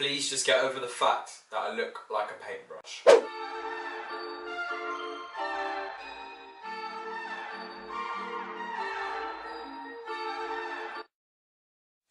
please just get over the fact that I look like a paintbrush?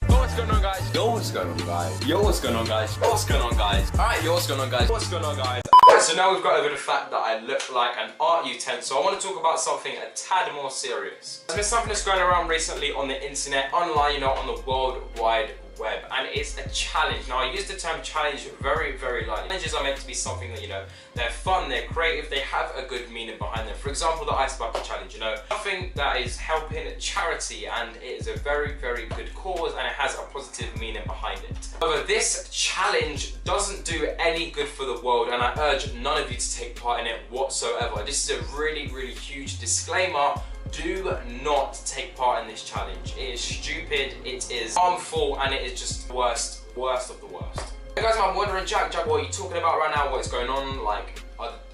What's going on, guys? Yo, what's going on, guys? Yo, what's going on, guys? What's going on, guys? Alright, yo, what's going on, guys? What's going on, guys? Alright, so now we've got over the fact that I look like an art utensil. I want to talk about something a tad more serious. There's been something that's going around recently on the internet, online, you know, on the World Wide Web, and it's a challenge. Now, I use the term challenge very, very lightly. Challenges are meant to be something that, you know, they're fun, they're creative, they have a good meaning behind them. For example, the ice bucket challenge, you know, something that is helping charity, and it is a very, very good cause, and it has a positive meaning behind it. However, this challenge doesn't do any good for the world, and I urge none of you to take part in it whatsoever. This is a really, really huge disclaimer. Do not take part in this challenge. It is stupid, it is harmful, and it is just the worst of the worst. You guys might be wondering, Jack, what are you talking about right now? What is going on? Like,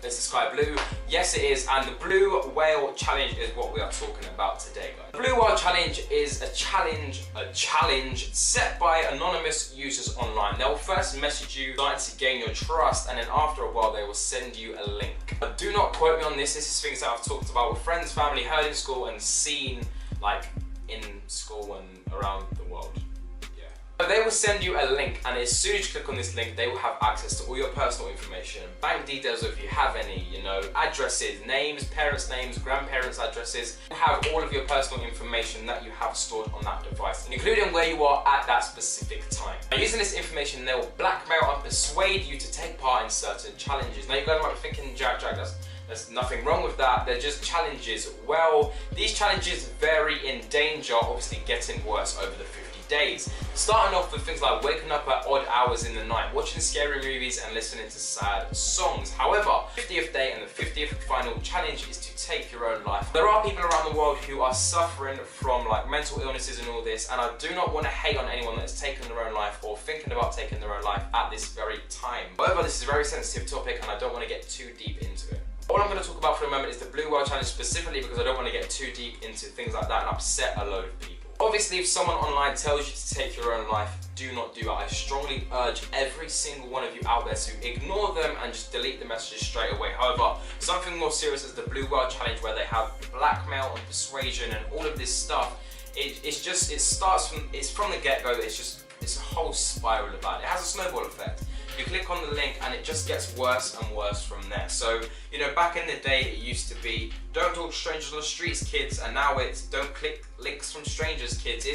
is the sky blue? Yes, it is, and the Blue Whale Challenge is what we are talking about today, guys. The Blue Whale Challenge is a challenge set by anonymous users online. They will first message you, trying to gain your trust, and then after a while, they will send you a link. But do not quote me on this. This is things that I've talked about with friends, family, heard in school, and seen, like, in school and around the world. So they will send you a link, and as soon as you click on this link, they will have access to all your personal information, bank details if you have any, you know, addresses, names, parents' names, grandparents' addresses. You have all of your personal information that you have stored on that device, including where you are at that specific time. By using this information, they will blackmail and persuade you to take part in certain challenges. Now you guys might be thinking, Jack, there's nothing wrong with that, they're just challenges. Well, these challenges vary in danger, obviously getting worse over the 50 days. Starting off with things like waking up at odd hours in the night, watching scary movies and listening to sad songs. However, the 50th day and the 50th final challenge is to take your own life. There are people around the world who are suffering from like mental illnesses and all this, and I do not want to hate on anyone that's taken their own life or thinking about taking their own life at this very time. However, this is a very sensitive topic and I don't want to get too deep into it. All I'm going to talk about for a moment is the Blue Whale Challenge specifically, because I don't want to get too deep into things like that and upset a load of people. Obviously, if someone online tells you to take your own life, do not do it. I strongly urge every single one of you out there to ignore them and just delete the messages straight away. However, something more serious is the Blue Whale Challenge, where they have blackmail and persuasion and all of this stuff. It's from the get-go, it's a whole spiral about it. It has a snowball effect. You click on the link and it just gets worse and worse from there. So, you know, back in the day it used to be, don't talk to strangers on the streets, kids, and now it's don't click links from strangers, kids.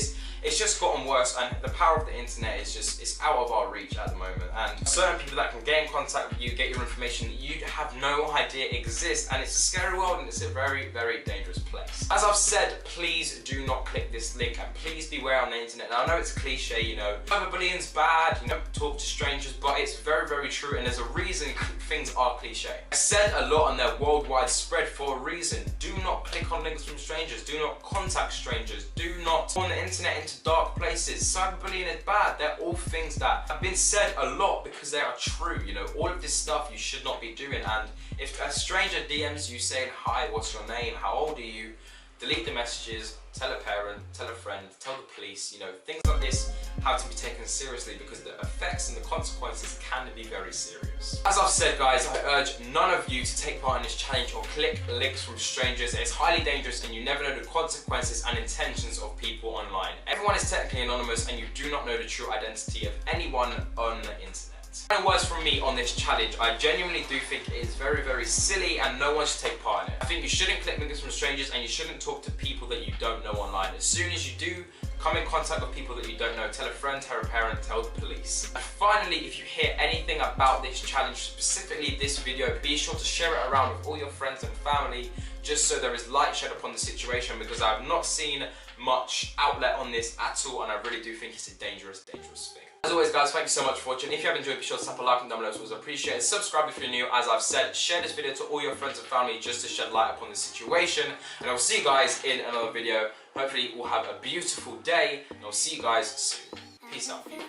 It's just gotten worse, and the power of the internet is it's out of our reach at the moment. And certain people that can get in contact with you, get your information that you have no idea exists, and it's a scary world and it's a very, very dangerous place. As I've said, please do not click this link, and please beware on the internet. Now I know it's a cliche, you know, cyberbullying's bad, you know, talk to strangers, but it's very, very true, and there's a reason things are cliche. I said a lot on their worldwide spread for a reason. Do not click on links from strangers, do not contact strangers, do not go on the internet into dark places. Cyberbullying is bad. They're all things that have been said a lot because they are true. You know, all of this stuff you should not be doing, and if a stranger DMs you saying, hi, what's your name, how old are you, delete the messages, tell a parent, tell a friend, tell the police. You know, things like this have to be taken seriously because the effects and the consequences can be very serious. As I've said, guys, I urge none of you to take part in this challenge or click links from strangers. It's highly dangerous and you never know the consequences and intentions of people online. Everyone is technically anonymous and you do not know the true identity of anyone on the internet. Final words from me on this challenge. I genuinely do think it is very, very silly and no one should take part in it. I think you shouldn't click links from strangers and you shouldn't talk to people that you don't know online. As soon as you do come in contact with people that you don't know, tell a friend, tell a parent, tell the police. And finally, if you hear anything about this challenge, specifically this video, be sure to share it around with all your friends and family, just so there is light shed upon the situation, because I have not seen much outlet on this at all, and I really do think it's a dangerous, dangerous thing. As always, guys, thank you so much for watching. If you have enjoyed, be sure to slap a like and down below, it's always appreciated. Subscribe if you're new. As I've said, share this video to all your friends and family just to shed light upon the situation. And I'll see you guys in another video. Hopefully, we'll have a beautiful day, and I'll see you guys soon. Peace out for you.